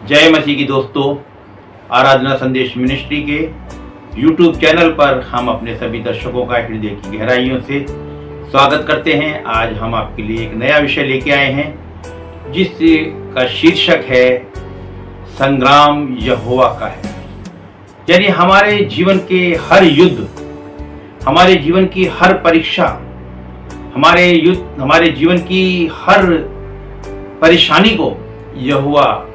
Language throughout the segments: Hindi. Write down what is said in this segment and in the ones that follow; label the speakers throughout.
Speaker 1: जय मसीह की दोस्तों, आराधना संदेश मिनिस्ट्री के YouTube चैनल पर हम अपने सभी दर्शकों का हृदय की गहराइयों से स्वागत करते हैं। आज हम आपके लिए एक नया विषय लेके आए हैं जिसका शीर्षक है संग्राम यहोवा का है। यानी हमारे जीवन के हर युद्ध, हमारे जीवन की हर परीक्षा, हमारे जीवन की हर परेशानी को यहोवा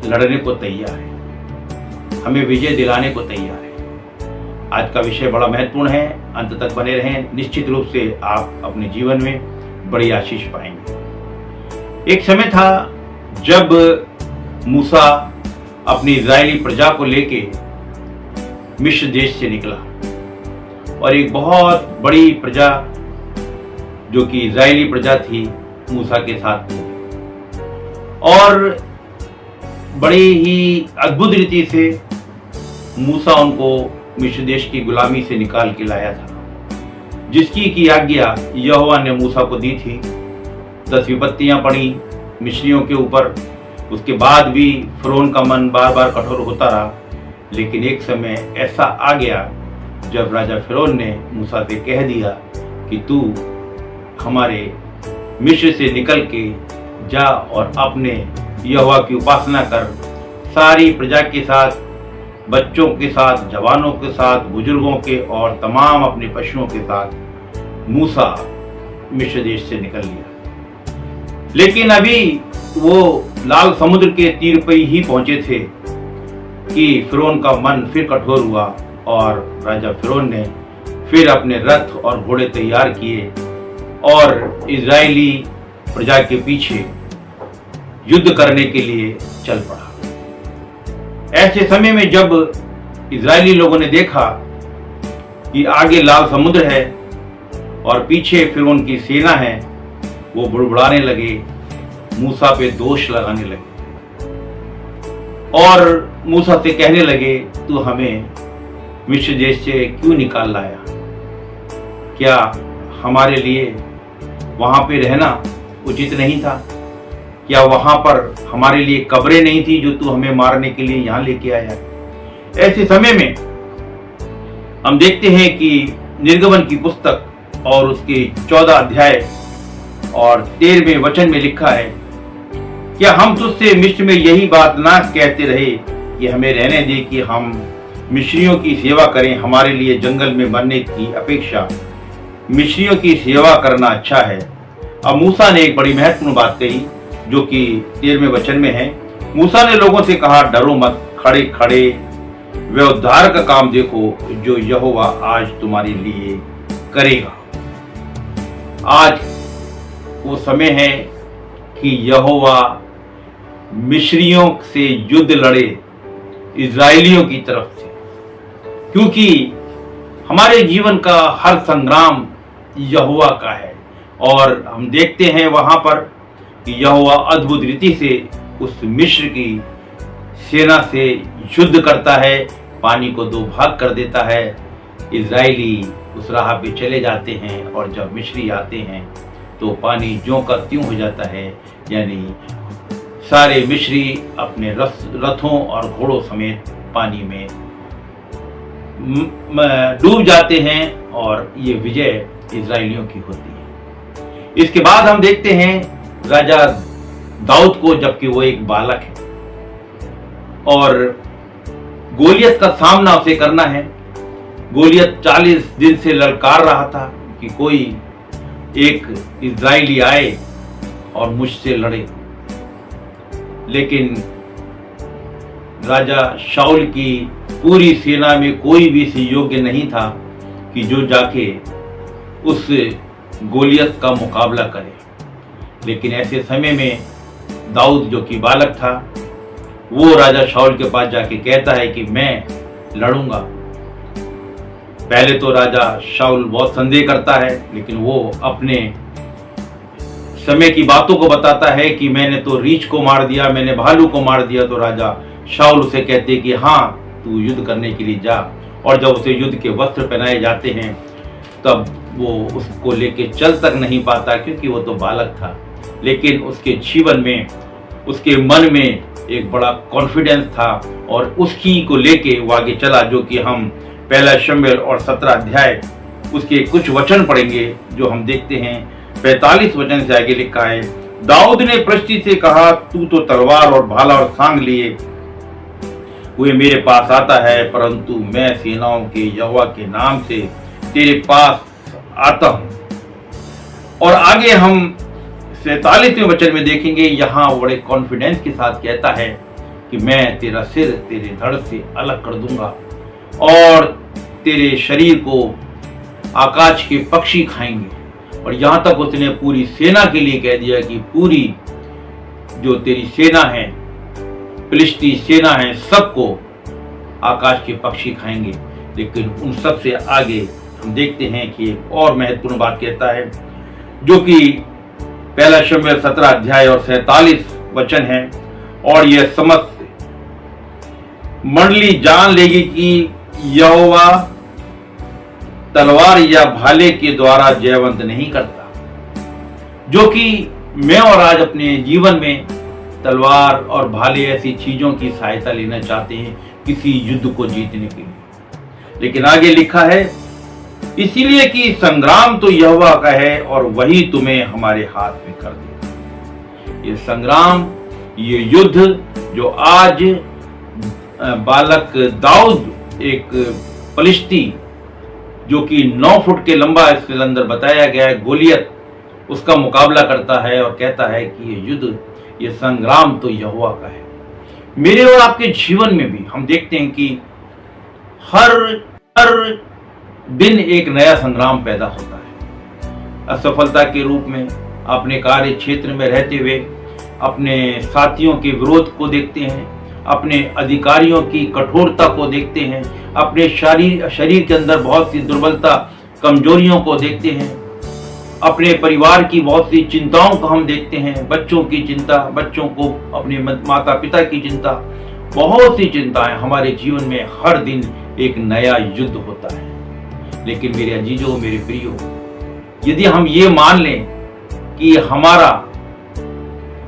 Speaker 1: लड़ने को तैयार है, हमें विजय दिलाने को तैयार है। आज का विषय बड़ा महत्वपूर्ण है, अंत तक बने रहें। निश्चित रूप से आप अपने जीवन में बड़ी आशीष पाएंगे। एक समय था जब मूसा अपनी इजरायली प्रजा को लेके मिस्र देश से निकला और एक बहुत बड़ी प्रजा जो कि इजरायली प्रजा थी मूसा के साथ थी और बड़ी ही अद्भुत रीति से मूसा उनको मिस्र देश की गुलामी से निकाल के लाया था, जिसकी की आज्ञा यहोवा ने मूसा को दी थी। 10 विपत्तियां पड़ी मिस्रियों के ऊपर। उसके बाद भी फिरौन का मन बार बार कठोर होता रहा, लेकिन एक समय ऐसा आ गया जब राजा फिरौन ने मूसा से कह दिया कि तू हमारे मिस्र से निकल के जा और अपने यहोवा की उपासना कर। सारी प्रजा के साथ, बच्चों के साथ, जवानों के साथ, बुजुर्गों के और तमाम अपने पशुओं के साथ मूसा मिस्र देश से निकल लिया। लेकिन अभी वो लाल समुद्र के तीर पर ही पहुंचे थे कि फिरौन का मन फिर कठोर हुआ और राजा फिरौन ने फिर अपने रथ और घोड़े तैयार किए और इजरायली प्रजा के पीछे युद्ध करने के लिए चल पड़ा। ऐसे समय में जब इजरायली लोगों ने देखा कि आगे लाल समुद्र है और पीछे फिरौन की सेना है, वो बुड़बुड़ाने लगे, मूसा पे दोष लगाने लगे और मूसा से कहने लगे तू हमें मिस्र देश से क्यों निकाल लाया? क्या हमारे लिए वहां पे रहना उचित नहीं था? क्या वहां पर हमारे लिए कब्रें नहीं थी जो तू हमें मारने के लिए यहां लेके आया? ऐसे समय में हम देखते हैं कि निर्गमन की पुस्तक और उसके 14 अध्याय और 13वें वचन में लिखा है, क्या हम तुझसे मिस्र में यही बात ना कहते रहे कि हमें रहने दे कि हम मिस्रियों की सेवा करें? हमारे लिए जंगल में मरने की अपेक्षा मिस्रियों की सेवा करना अच्छा है। अब मूसा ने एक बड़ी महत्वपूर्ण बात कही जो कि 13वें वचन में है। मूसा ने लोगों से कहा, डरो मत, खड़े खड़े वे उद्धार का काम देखो जो यहोवा आज तुम्हारे लिए करेगा। आज वो समय है कि यहोवा मिस्रियों से युद्ध लड़े इजरायलियों की तरफ से, क्योंकि हमारे जीवन का हर संग्राम यहोवा का है और हम देखते हैं वहां पर कि यहोवा अद्भुत रीति से उस मिस्र की सेना से युद्ध करता है, पानी को 2 भाग कर देता है। इजरायली उस राह पे चले जाते हैं और जब मिस्री आते हैं तो पानी ज्यों का त्यों हो जाता है, यानी सारे मिस्री अपने रथों और घोड़ों समेत पानी में डूब जाते हैं और ये विजय इजरायलियों की होती है। इसके बाद हम देखते हैं राजा दाऊद को, जबकि वो एक बालक है और गोलियत का सामना उसे करना है। गोलियत 40 दिन से ललकार रहा था कि कोई एक इजरायली आए और मुझसे लड़े, लेकिन राजा शाऊल की पूरी सेना में कोई भी इस योग्य नहीं था कि जो जाके उस गोलियत का मुकाबला करे। लेकिन ऐसे समय में दाऊद जो कि बालक था, वो राजा शाऊल के पास जाके कहता है कि मैं लड़ूंगा। पहले तो राजा शाऊल बहुत संदेह करता है, लेकिन वो अपने समय की बातों को बताता है कि मैंने तो रीछ को मार दिया, मैंने भालू को मार दिया। तो राजा शाऊल उसे कहते कि हाँ तू युद्ध करने के लिए जा। और जब उसे युद्ध के वस्त्र पहनाए जाते हैं तब वो उसको लेके चल तक नहीं पाता, क्योंकि वो तो बालक था। लेकिन उसके जीवन में, उसके मन में एक बड़ा कॉन्फिडेंस था और उसकी को लेके वो आगे चला, जो कि हम पहला शमूएल और 17 अध्याय उसके कुछ वचन पढ़ेंगे, जो हम देखते हैं 45 वचन से आगे लिखा है। दाऊद ने पृष्ठी से कहा, तू तो तलवार और भाला और सांग लिए हुए मेरे पास आता है, परंतु मैं सेनाओं के यहोवा के नाम से तेरे पास आता हूं। और आगे हम 47वें वचन में देखेंगे, यहां बड़े कॉन्फिडेंस के साथ कहता है कि मैं तेरा सिर तेरे धड़ से अलग कर दूंगा और तेरे शरीर को आकाश के पक्षी खाएंगे। और यहां तक उसने पूरी सेना के लिए कह दिया कि पूरी जो तेरी सेना है, फिलिस्ती सेना है, सबको आकाश के पक्षी खाएंगे। लेकिन उन सब से आगे हम देखते हैं कि एक और महत्वपूर्ण बात कहता है, जो कि पहला शमूएल 17 अध्याय और 47 वचन है। और यह समस्त मंडली जान लेगी कि यहोवा तलवार या भाले के द्वारा जयवंत नहीं करता। जो कि मैं और आज अपने जीवन में तलवार और भाले ऐसी चीजों की सहायता लेना चाहते हैं किसी युद्ध को जीतने के लिए। लेकिन आगे लिखा है, इसीलिए कि संग्राम तो यहोवा का है और वही तुम्हें हमारे हाथ में कर देगा। ये संग्राम, ये युद्ध जो आज बालक दाऊद, एक फलिस्ती जो कि 9 फुट के लंबा इसके अंदर बताया गया है, गोलियत, उसका मुकाबला करता है और कहता है कि ये युद्ध, ये संग्राम तो यहोवा का है। मेरे और आपके जीवन में भी हम देखते हैं कि हर दिन एक नया संग्राम पैदा होता है। असफलता के रूप में अपने कार्य क्षेत्र में रहते हुए अपने साथियों के विरोध को देखते हैं, अपने अधिकारियों की कठोरता को देखते हैं, अपने शरीर के अंदर बहुत सी दुर्बलता, कमजोरियों को देखते हैं, अपने परिवार की बहुत सी चिंताओं को हम देखते हैं, बच्चों की चिंता, बच्चों को अपने माता पिता की चिंता, बहुत सी चिंताएं हमारे जीवन में हर दिन एक नया युद्ध होता है। लेकिन मेरे अजीजों, मेरे प्रियो, यदि हम ये मान लें कि हमारा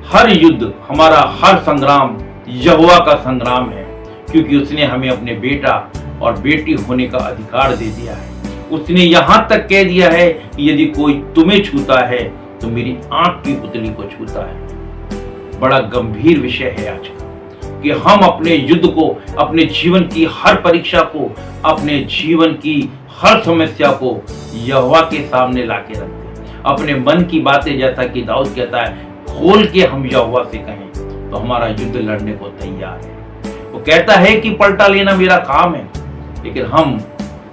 Speaker 1: हर युद्ध, हमारा हर संग्राम यहोवा का संग्राम है, क्योंकि उसने हमें अपने बेटा और बेटी होने का अधिकार दे दिया है। उसने यहां तक कह दिया है कि यदि कोई तुम्हें छूता है तो मेरी आंख की पुतली को छूता है। बड़ा गंभीर विषय है आज का कि हम अपने युद्ध को, अपने जीवन की हर परीक्षा को, अपने जीवन की हर समस्या को यहोवा के सामने लाके रखते हैं। अपने मन की बातें, जैसा कि दाऊद कहता है, खोल के हम यहोवा से कहें तो हमारा युद्ध लड़ने को तैयार है। वो कहता है कि पलटा लेना मेरा काम है, लेकिन हम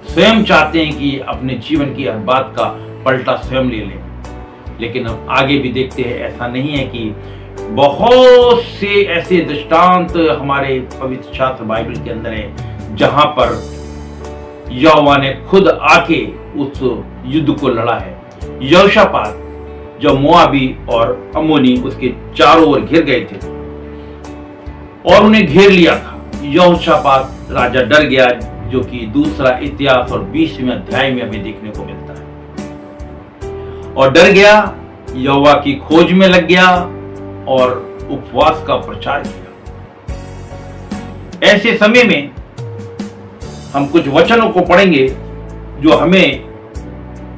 Speaker 1: स्वयं चाहते हैं कि अपने जीवन की हर बात का पलटा स्वयं ले लें। लेकिन हम आगे भी देखते हैं, ऐसा नहीं है कि बहुत से ऐसे दृष्टांत हमारे पवित्र शास्त्र बाइबल के अंदर है जहां पर यहोवा ने खुद आके उस युद्ध को लड़ा है। यहोशापात, जब मोआबी और अम्मोनी उसके चारों ओर घिर गए थे और उन्हें घेर लिया था, यहोशापात राजा डर गया, जो कि दूसरा इतिहास और 20वें अध्याय में हमें देखने को मिलता है। और डर गया, यहोवा की खोज में लग गया और उपवास का प्रचार किया। ऐसे समय में हम कुछ वचनों को पढ़ेंगे जो हमें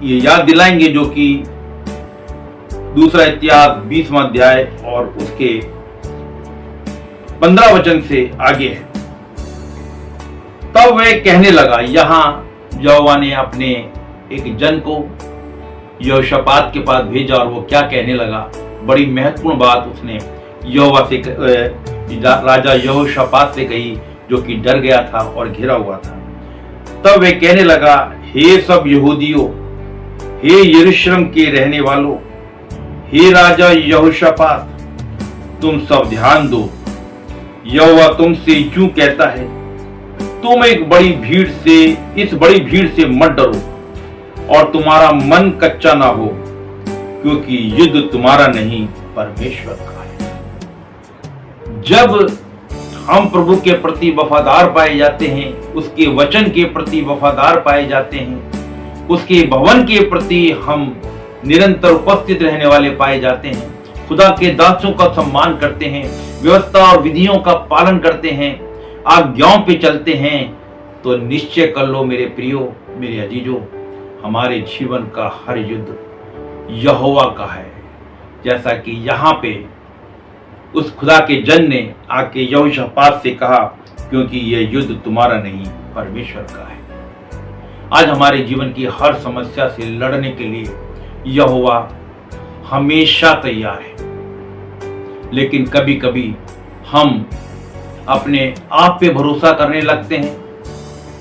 Speaker 1: ये याद दिलाएंगे, जो कि दूसरा इतिहास 20वां अध्याय और उसके 15 वचन से आगे है। तब वह कहने लगा, यहां यहोवा ने अपने एक जन को यहोशापात के पास भेजा और वो क्या कहने लगा, बड़ी महत्वपूर्ण बात उसने यहोवा से, राजा यहोशापात से कही, जो कि डर गया था और घिरा हुआ था। तब वह कहने लगा, हे सब यहूदियों, हे यरूशलेम के रहने वालों, हे राजा यहोशापात, तुम सब ध्यान दो। यहोवा तुमसे यूं कहता है, तुम इस बड़ी भीड़ से मत डरो और तुम्हारा मन कच्चा ना हो, क्योंकि युद्ध तुम्हारा नहीं परमेश्वर का है। जब हम प्रभु के प्रति वफादार पाए जाते हैं, उसके वचन के प्रति वफादार पाए जाते हैं, उसके भवन के प्रति हम निरंतर उपस्थित रहने वाले पाए जाते हैं, खुदा के दासों का सम्मान करते हैं, व्यवस्था और विधियों का पालन करते हैं, आज्ञाओं पे चलते हैं, तो निश्चय कर लो मेरे प्रियो, मेरे अजीजों, हमारे जीवन का हर युद्ध यहोवा का है। जैसा कि यहाँ पे उस खुदा के जन ने आके यहोशापात से कहा, क्योंकि यह युद्ध तुम्हारा नहीं परमेश्वर का है। आज हमारे जीवन की हर समस्या से लड़ने के लिए यहोवा हमेशा तैयार है, लेकिन कभी कभी हम अपने आप पे भरोसा करने लगते हैं,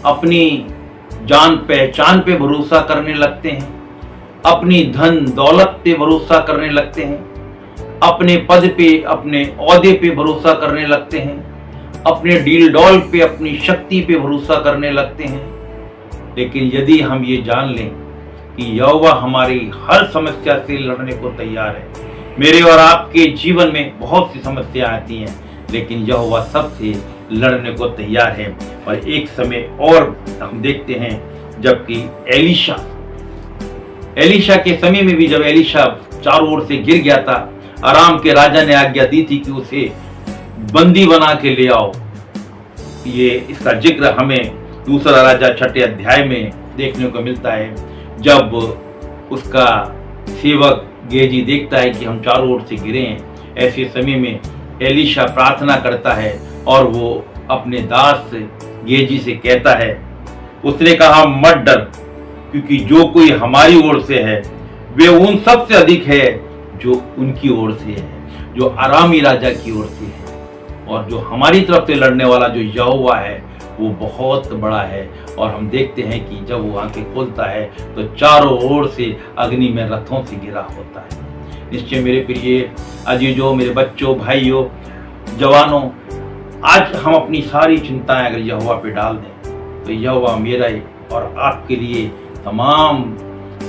Speaker 1: अपनी जान पहचान पे भरोसा करने लगते हैं, अपनी धन दौलत पे भरोसा करने लगते हैं, अपने पद पे, अपने ओहदे पे भरोसा करने लगते हैं, अपने डील डॉल पे, अपनी शक्ति पे भरोसा करने लगते हैं। लेकिन यदि हम ये जान लें कि यहोवा हमारी हर समस्या से लड़ने को तैयार है। मेरे और आपके जीवन में बहुत सी समस्या आती हैं, लेकिन यहोवा सबसे लड़ने को तैयार है। और एक समय और हम देखते हैं, जबकि एलीशा के समय में भी जब एलीशा चारों ओर से गिर गया था, अराम के राजा ने आज्ञा दी थी कि उसे बंदी बना के ले आओ। ये इसका जिक्र हमें दूसरा राजा 6 अध्याय में देखने को मिलता है। जब उसका सेवक गेजी देखता है कि हम चारों ओर से गिरे हैं, ऐसे समय में एलीशा प्रार्थना करता है और वो अपने दास गेजी से कहता है, उसने कहा मत डर, क्योंकि जो कोई हमारी ओर से है वे उन सब से अधिक है जो उनकी ओर से है, जो अरामी राजा की ओर से है। और जो हमारी तरफ से लड़ने वाला जो यहोवा है वो बहुत बड़ा है। और हम देखते हैं कि जब वो आंखें खोलता है तो चारों ओर से अग्नि में रथों से घिरा होता है। निश्चय मेरे प्रिय अजीजों, मेरे बच्चों, भाइयों, जवानों, आज हम अपनी सारी चिंताएं अगर यहोवा पे डाल दें तो यहोवा मेरा और आपके लिए तमाम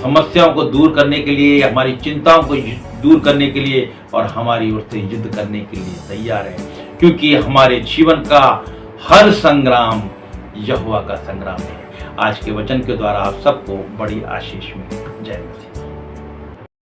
Speaker 1: समस्याओं को दूर करने के लिए, हमारी चिंताओं को दूर करने के लिए और हमारी ओर से युद्ध करने के लिए तैयार है, क्योंकि हमारे जीवन का हर संग्राम यहोवा का संग्राम है। आज के वचन के द्वारा आप सबको बड़ी आशीष मिले। जय मसीह।